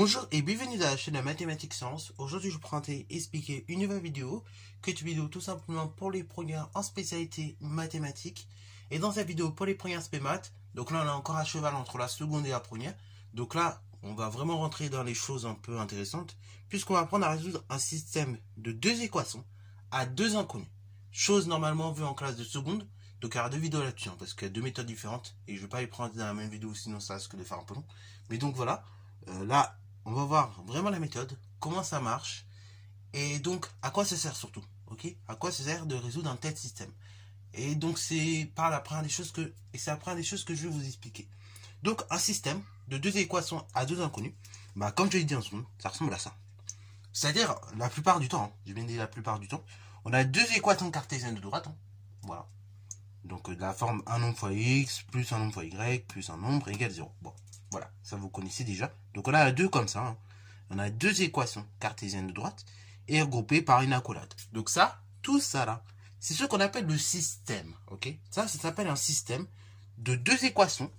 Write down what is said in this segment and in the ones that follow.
Bonjour et bienvenue dans la chaîne de Mathématiques Sciences. Aujourd'hui, je vais vous expliquer une nouvelle vidéo, qui est une vidéo tout simplement pour les premières en spécialité mathématiques. Et dans cette vidéo pour les premières spé maths, donc là on est encore à cheval entre la seconde et la première. Donc là, on va vraiment rentrer dans les choses un peu intéressantes, puisqu'on va apprendre à résoudre un système de deux équations à deux inconnus. Chose normalement vue en classe de seconde. Donc il y aura deux vidéos là-dessus, parce qu'il y a deux méthodes différentes, et je ne vais pas les prendre dans la même vidéo, sinon ça risque de faire un peu long. Mais donc voilà. Là, on va voir vraiment la méthode, comment ça marche, et donc à quoi ça sert surtout, ok? À quoi ça sert de résoudre un tel système. Et donc c'est la première des choses que je vais vous expliquer. Donc un système de deux équations à deux inconnus, comme je l'ai dit en seconde, ça ressemble à ça. C'est-à-dire la plupart du temps, je viens de dire la plupart du temps, on a deux équations cartésiennes de droite, voilà. Donc de la forme un nombre fois x plus un nombre fois y plus un nombre égale 0. Bon. Voilà, ça vous connaissez déjà. Donc on a deux comme ça. On a deux équations cartésiennes de droite et regroupées par une accolade. Donc ça, tout ça là, c'est ce qu'on appelle le système. Ok, ça s'appelle un système de deux équations.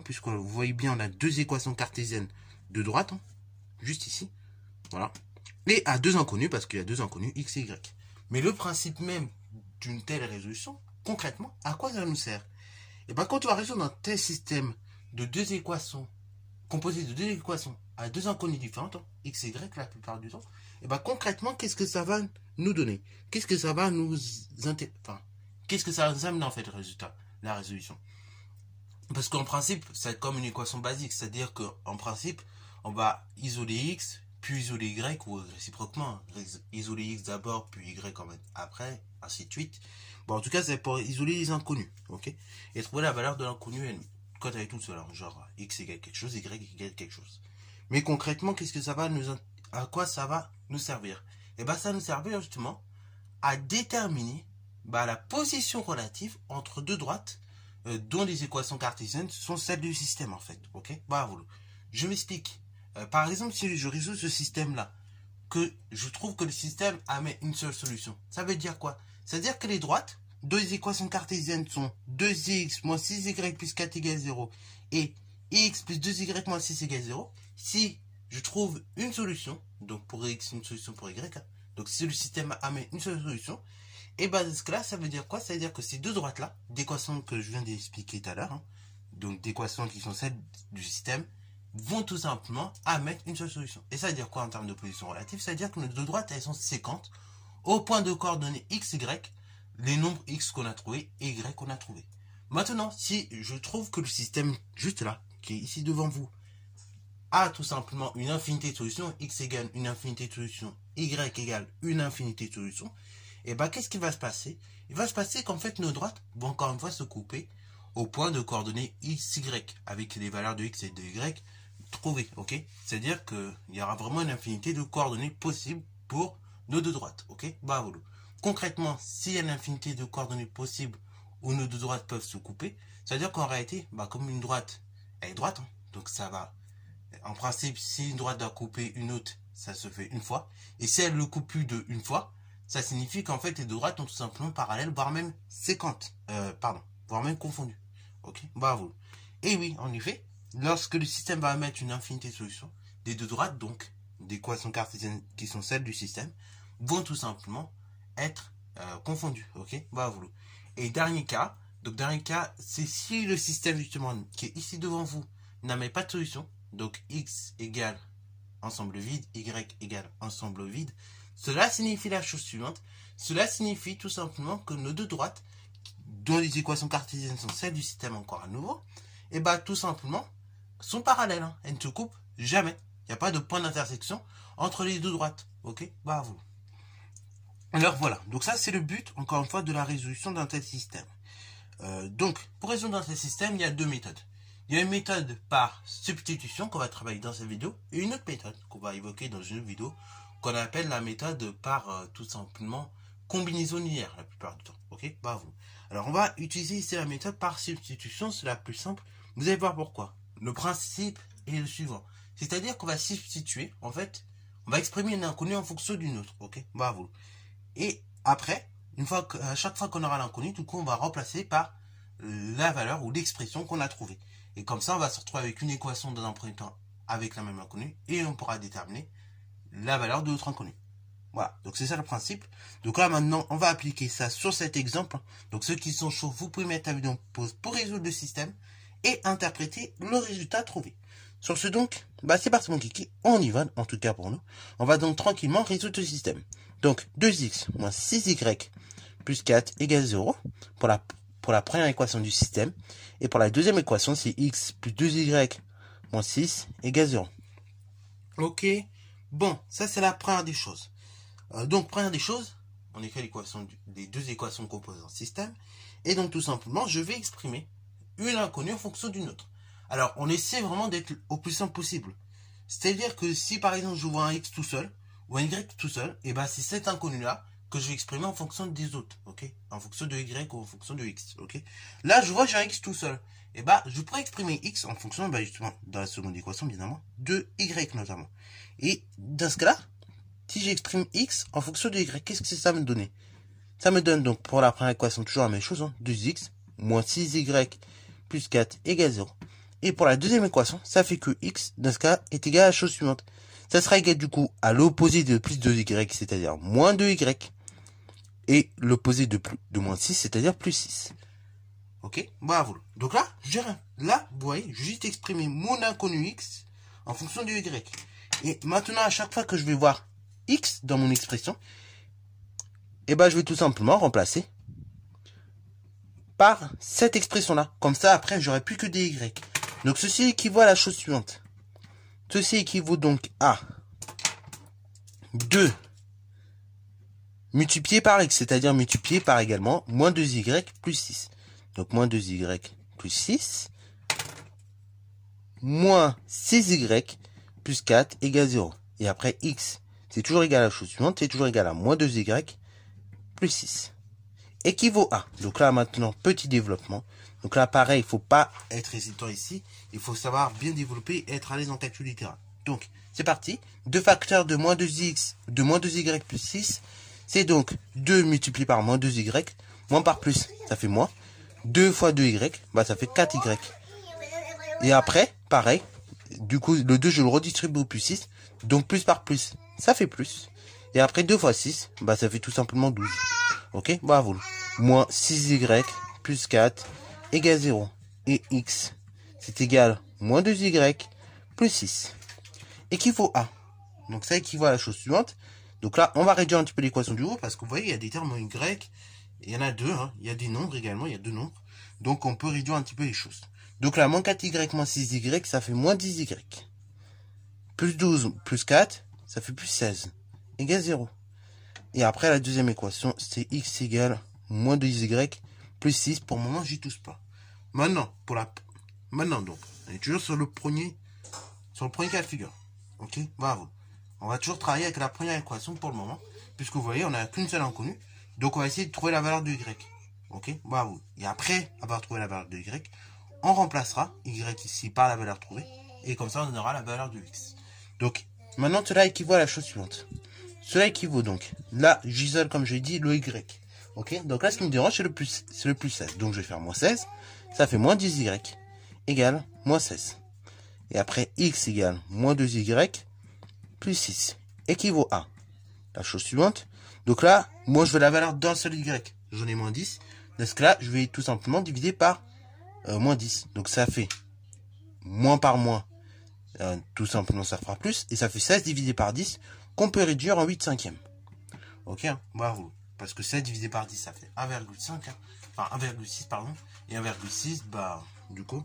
Puisque vous voyez bien, on a deux équations cartésiennes de droite, juste ici. Voilà. Et à deux inconnus, parce qu'il y a deux inconnus, x et y. Mais le principe même d'une telle résolution, concrètement, à quoi ça nous sert? Et bien quand tu vas résoudre un tel système de deux équations, composées de deux équations à deux inconnues différentes, x et y la plupart du temps, et concrètement, qu'est-ce que ça va nous donner? Qu'est-ce que ça va nous qu'est-ce que ça nous amène en fait le résultat, la résolution? Parce qu'en principe, c'est comme une équation basique, c'est-à-dire qu'en principe, on va isoler x, puis isoler y, ou réciproquement, isoler x d'abord, puis y après, ainsi de suite. Bon, en tout cas, c'est pour isoler les inconnus, ok? Et trouver la valeur de l'inconnu ennemi. Quand elle est toute seule, genre x égale quelque chose, y égale quelque chose. Mais concrètement, qu'est-ce que ça va à quoi ça va nous servir? Et ça va nous servir justement à déterminer la position relative entre deux droites dont les équations cartésiennes sont celles du système en fait, ok? Je m'explique. Par exemple, si je résous ce système-là, que je trouve que le système amène une seule solution, ça veut dire quoi? C'est-à-dire que les droites, deux équations cartésiennes sont 2x moins 6y plus 4 égale 0 et x plus 2y moins 6 égale 0. Si je trouve une solution, donc pour x une solution pour y, donc si le système amène une seule solution, et dans ce cas-là, ça veut dire quoi? Ça veut dire que ces deux droites-là, d'équations que je viens d'expliquer tout à l'heure, donc d'équations qui sont celles du système, vont tout simplement amener une seule solution. Et ça veut dire quoi en termes de position relative? Ça veut dire que nos deux droites, elles sont séquentes au point de coordonnées x, y, les nombres x qu'on a trouvés et y qu'on a trouvés. Maintenant, si je trouve que le système juste là, qui est ici devant vous, a tout simplement une infinité de solutions, x égale une infinité de solutions, y égale une infinité de solutions, et qu'est-ce qui va se passer? Il va se passer qu'en fait nos droites vont encore une fois se couper au point de coordonnées x, y, avec les valeurs de x et de y trouvées, ok? C'est-à-dire qu'il y aura vraiment une infinité de coordonnées possibles pour nos deux droites, ok? Concrètement, s'il y a une infinité de coordonnées possibles où nos deux droites peuvent se couper, ça veut dire qu'en réalité, comme une droite, elle est droite, donc ça va. En principe, si une droite doit couper une autre, ça se fait une fois. Et si elle ne le coupe plus d'une fois, ça signifie qu'en fait, les deux droites sont tout simplement parallèles, voire même séquentes. Voire même confondues. Ok? Et oui, en effet, lorsque le système va émettre une infinité de solutions, les deux droites, donc, d'équations cartésiennes qui sont celles du système, vont tout simplement être confondues. Ok? Et dernier cas, c'est si le système justement qui est ici devant vous n'amène pas de solution, donc x égale ensemble vide, y égale ensemble vide, cela signifie la chose suivante. Cela signifie tout simplement que nos deux droites, dont les équations cartésiennes sont celles du système encore à nouveau, et tout simplement sont parallèles. Elles ne se coupent jamais. Il n'y a pas de point d'intersection entre les deux droites. Ok? Alors voilà. Donc ça c'est le but, encore une fois, de la résolution d'un tel système. Donc, pour résoudre un tel système, il y a deux méthodes. Il y a une méthode par substitution qu'on va travailler dans cette vidéo et une autre méthode qu'on va évoquer dans une autre vidéo qu'on appelle la méthode par tout simplement combinaison linéaire la plupart du temps. Ok? Alors on va utiliser ici la méthode par substitution, c'est la plus simple. Vous allez voir pourquoi. Le principe est le suivant. C'est-à-dire qu'on va substituer, en fait, on va exprimer une inconnue en fonction d'une autre. Ok? Et après, à chaque fois qu'on aura l'inconnu, du coup on va remplacer par la valeur ou l'expression qu'on a trouvée. Et comme ça, on va se retrouver avec une équation dans un premier temps avec la même inconnue et on pourra déterminer la valeur de l'autre inconnue. Voilà, donc c'est ça le principe. Donc là maintenant, on va appliquer ça sur cet exemple. Donc ceux qui sont chauds, vous pouvez mettre la vidéo en pause pour résoudre le système et interpréter le résultat trouvé. Sur ce donc, c'est parti mon kiki, on y va, en tout cas pour nous. On va donc tranquillement résoudre le système. Donc 2x moins 6y plus 4 égale 0 pour la première équation du système. Et pour la deuxième équation, c'est x plus 2y moins 6 égale 0. Ok, bon, ça c'est la première des choses. Donc première des choses, on écrit l'équation des deux équations composant le système. Et donc tout simplement, je vais exprimer une inconnue en fonction d'une autre. Alors, on essaie vraiment d'être au plus simple possible. C'est-à-dire que si par exemple je vois un x tout seul, ou un y tout seul, et c'est cette inconnue-là que je vais exprimer en fonction des autres, ok? En fonction de y ou en fonction de x, ok? Là, je vois j'ai un x tout seul. Et je pourrais exprimer x en fonction, justement, dans la seconde équation, bien évidemment, de y notamment. Et dans ce cas-là, si j'exprime x en fonction de y, qu'est-ce que ça me donne? Ça me donne donc pour la première équation toujours la même chose, 2x moins 6y plus 4 égale 0. Et pour la deuxième équation, ça fait que x, dans ce cas, est égal à la chose suivante. Ça sera égal du coup à l'opposé de plus 2y, c'est-à-dire moins 2y. Et l'opposé de moins 6, c'est-à-dire plus 6. Ok, bravo. Donc là, là, vous voyez, je vais juste exprimer mon inconnu x en fonction de y. Et maintenant, à chaque fois que je vais voir x dans mon expression, je vais tout simplement remplacer par cette expression-là. Comme ça, après, j'aurai plus que des y. Donc, ceci équivaut à la chose suivante. Ceci équivaut donc à 2 multiplié par x, c'est-à-dire multiplié par également moins 2y plus 6. Donc, moins 2y plus 6, moins 6y plus 4 égale 0. Et après, x, c'est toujours égal à la chose suivante, c'est toujours égal à moins 2y plus 6. Équivaut à. Donc là, maintenant, petit développement. Donc là, pareil, il ne faut pas être hésitant ici. Il faut savoir bien développer et être à l'aise en calcul littéral. Donc, c'est parti. 2 facteurs de moins 2x, de moins 2y plus 6. C'est donc 2 multiplié par moins 2y. Moins par plus, ça fait moins. 2 fois 2y, ça fait 4y. Et après, pareil. Du coup, le 2, je le redistribue au plus 6. Donc, plus par plus, ça fait plus. Et après, 2 fois 6, ça fait tout simplement 12. Ok, bravo. Moins 6y plus 4 égale 0. Et x, c'est égal moins 2y plus 6. Équivaut à. Donc ça équivaut à la chose suivante. Donc là, on va réduire un petit peu l'équation du haut parce que vous voyez, il y a des termes en y. Il y en a deux. Il y a des nombres également, il y a deux nombres. Donc on peut réduire un petit peu les choses. Donc là, moins 4y moins 6y, ça fait moins 10y. Plus 12 plus 4, ça fait plus 16. Égale 0. Et après, la deuxième équation, c'est x égale moins 2y plus 6. Pour le moment, j'y touche pas. Maintenant, donc, on est toujours sur le premier cas de figure. Ok, bravo. On va toujours travailler avec la première équation pour le moment. Puisque vous voyez, on n'a qu'une seule inconnue. Donc, on va essayer de trouver la valeur de y. Ok, bravo. Et après avoir trouvé la valeur de y, on remplacera y ici par la valeur trouvée. Et comme ça, on aura la valeur de x. Donc, maintenant, cela équivaut à la chose suivante. Cela équivaut donc, là, j'isole comme je l'ai dit, le y. Ok, donc là, ce qui me dérange, c'est le plus 16. Donc, je vais faire moins 16. Ça fait moins 10y égale moins 16. Et après, x égale moins 2y plus 6. Équivaut à la chose suivante. Donc là, moi, je veux la valeur d'un seul y. J'en ai moins 10. Dans ce cas-là, je vais tout simplement diviser par moins 10. Donc, ça fait moins par moins. Tout simplement, ça fera plus. Et ça fait 16 divisé par 10 qu'on peut réduire en 8/5. Ok, bravo. Parce que 16 divisé par 10, ça fait 1,5. Enfin, 1,6, pardon. Et 1,6, du coup.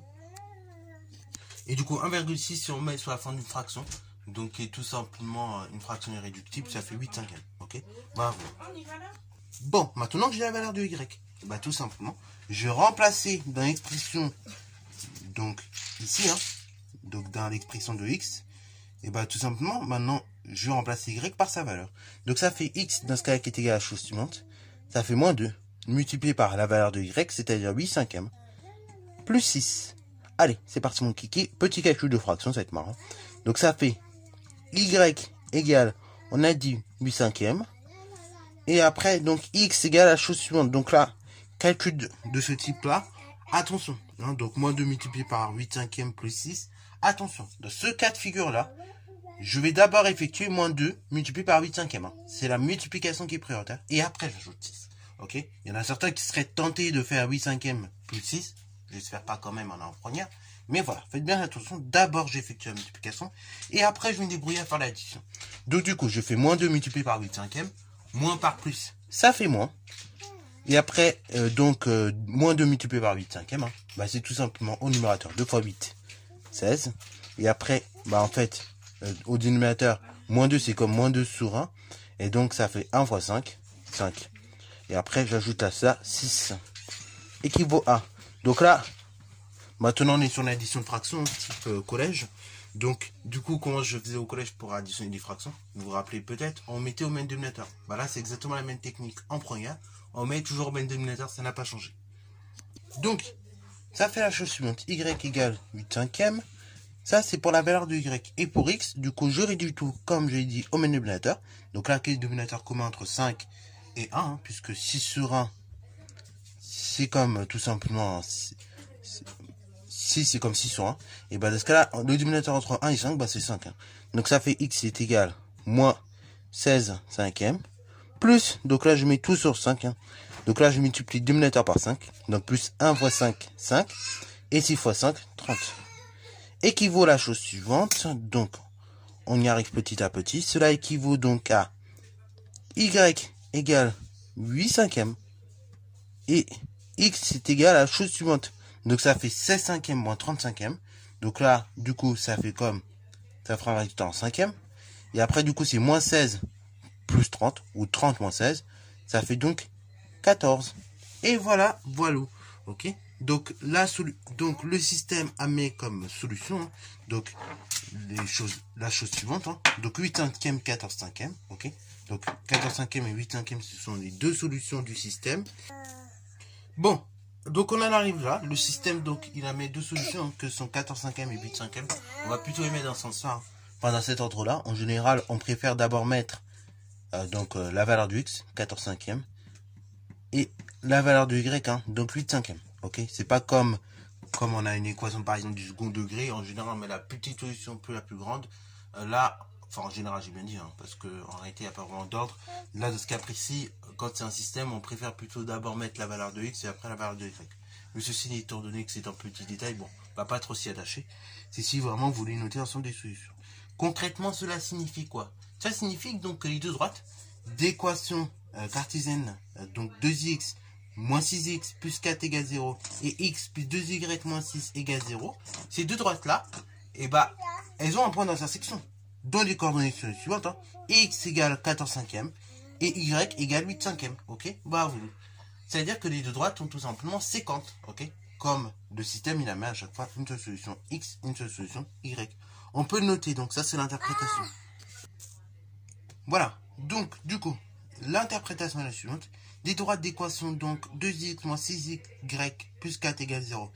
Et du coup, 1,6, si on met sur la forme d'une fraction, donc qui est tout simplement une fraction irréductible, ça fait 8/5. Ok, bravo. Bon, maintenant que j'ai la valeur de y, tout simplement, je vais remplacer dans l'expression, donc ici, donc dans l'expression de x, et tout simplement, maintenant, je vais remplacer y par sa valeur. Donc ça fait x dans ce cas qui est égal à la chose suivante. Ça fait moins 2 multiplié par la valeur de y, c'est-à-dire 8/5, plus 6. Allez, c'est parti mon kiki. Petit calcul de fraction, ça va être marrant. Donc ça fait y égale, on a dit 8/5. Et après, donc x égale à la chose suivante. Donc là, calcul de ce type-là, attention. Donc moins 2 multiplié par 8/5 plus 6. Attention, dans ce cas de figure-là, je vais d'abord effectuer moins 2 multiplié par 8 cinquièmes. Hein. C'est la multiplication qui est prioritaire. Et après, j'ajoute 6. Ok? Il y en a certains qui seraient tentés de faire 8 cinquièmes plus 6. J'espère pas quand même en première. Mais voilà, faites bien attention. D'abord, j'effectue la multiplication. Et après, je vais me débrouiller à faire l'addition. Donc, du coup, je fais moins 2 multiplié par 8 cinquièmes. Moins par plus, ça fait moins. Et après, moins 2 multiplié par 8 cinquièmes. Hein, bah, c'est tout simplement au numérateur. 2 fois 8, 16. Et après, bah, en fait, au dénominateur, moins 2, c'est comme moins 2 sur 1. Et donc, ça fait 1 fois 5, 5. Et après, j'ajoute à ça 6. Équivaut à. Donc là, maintenant, on est sur l'addition de fractions, type collège. Donc, du coup, comment je faisais au collège pour additionner des fractions? Vous vous rappelez peut-être, on mettait au même dénominateur. Bah là, c'est exactement la même technique en première. On met toujours au même dénominateur, ça n'a pas changé. Donc, ça fait la chose suivante. Y égale 8 cinquièmes. Ça, c'est pour la valeur de Y. Et pour X, du coup, je réduis tout, comme j'ai dit, au même dénominateur. Donc là, quel est le dénominateur commun entre 5 et 1, hein, puisque 6 sur 1, c'est comme tout simplement 6, c'est comme 6 sur 1. Et bah, dans ce cas-là, le dénominateur entre 1 et 5, bah, c'est 5. Hein. Donc ça fait X est égal moins 16 cinquièmes. Plus, donc là, je mets tout sur 5. Hein. Donc là, je multiplie le dénominateur par 5. Donc plus 1 fois 5, 5. Et 6 fois 5, 30. Équivaut à la chose suivante. Donc, on y arrive petit à petit. Cela équivaut donc à Y égale 8 cinquièmes. Et X est égal à la chose suivante. Donc, ça fait 16 cinquièmes moins 30 cinquièmes. Donc là, du coup, ça fait comme... Ça fera un résultat en cinquième. Et après, du coup, c'est moins 16 plus 30. Ou 30 moins 16. Ça fait donc 14. Et voilà, voilà. Ok? Donc, la le système a mis comme solution, hein, donc, la chose suivante, hein, donc 8 cinquièmes, 14 cinquièmes, ok, donc 14 cinquièmes et 8 cinquièmes, ce sont les deux solutions du système. Bon, donc on en arrive là, le système, donc, il a mis deux solutions, hein, que sont 14 cinquièmes et 8 cinquièmes, on va plutôt les mettre dans ce sens-là, hein. Enfin, dans cet ordre-là, en général, on préfère d'abord mettre, la valeur du X, 14 cinquièmes, et la valeur du Y, hein, donc 8 cinquièmes. Ok, c'est pas comme on a une équation par exemple du second degré, en général on met la petite solution plus la plus grande. Là, enfin en général j'ai bien dit, hein, parce que en réalité il n'y a pas vraiment d'ordre. Là dans ce cas précis, quand c'est un système, on préfère plutôt d'abord mettre la valeur de X et après la valeur de Y. Mais ceci étant donné que c'est un petit détail, bon, on va pas trop s'y attacher. C'est si vraiment vous voulez noter ensemble des solutions. Concrètement, cela signifie quoi? Ça signifie donc que les deux droites d'équation cartésienne, donc 2x moins 6x plus 4 égale 0 et x plus 2y moins 6 égale 0, ces deux droites-là, et bah, elles ont un point d'intersection, dont les coordonnées sont les suivantes, hein, x égale 14 cinquièmes et y égale 8 cinquièmes, ok? Bah, vous. C'est-à-dire que les deux droites sont tout simplement séquentes, ok? Comme le système, il a mis à chaque fois une seule solution x, une seule solution y. On peut le noter, donc ça c'est l'interprétation. Voilà, donc du coup, l'interprétation est la suivante. Les droites d'équation, donc 2x moins 6y plus 4 égale 0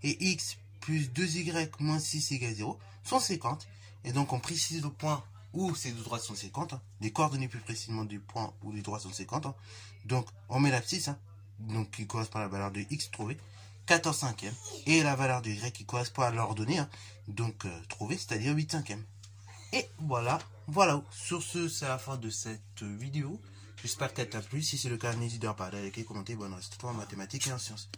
et x plus 2y moins 6 égale 0 sont séquentes. Et donc on précise le point où ces deux droites sont séquentes, hein, les coordonnées plus précisément du point où les droites sont séquentes. Hein. Donc on met l'abscisse, hein, donc qui correspond à la valeur de x trouvée, 14 cinquièmes, et la valeur de y qui correspond à l'ordonnée, hein, donc trouvée, c'est-à-dire 8 cinquièmes. Et voilà, voilà. Sur ce, c'est la fin de cette vidéo. J'espère qu'elle t'a plu. Si c'est le cas, n'hésite pas à liker, commenter. Bonne reste toi en mathématiques et en sciences.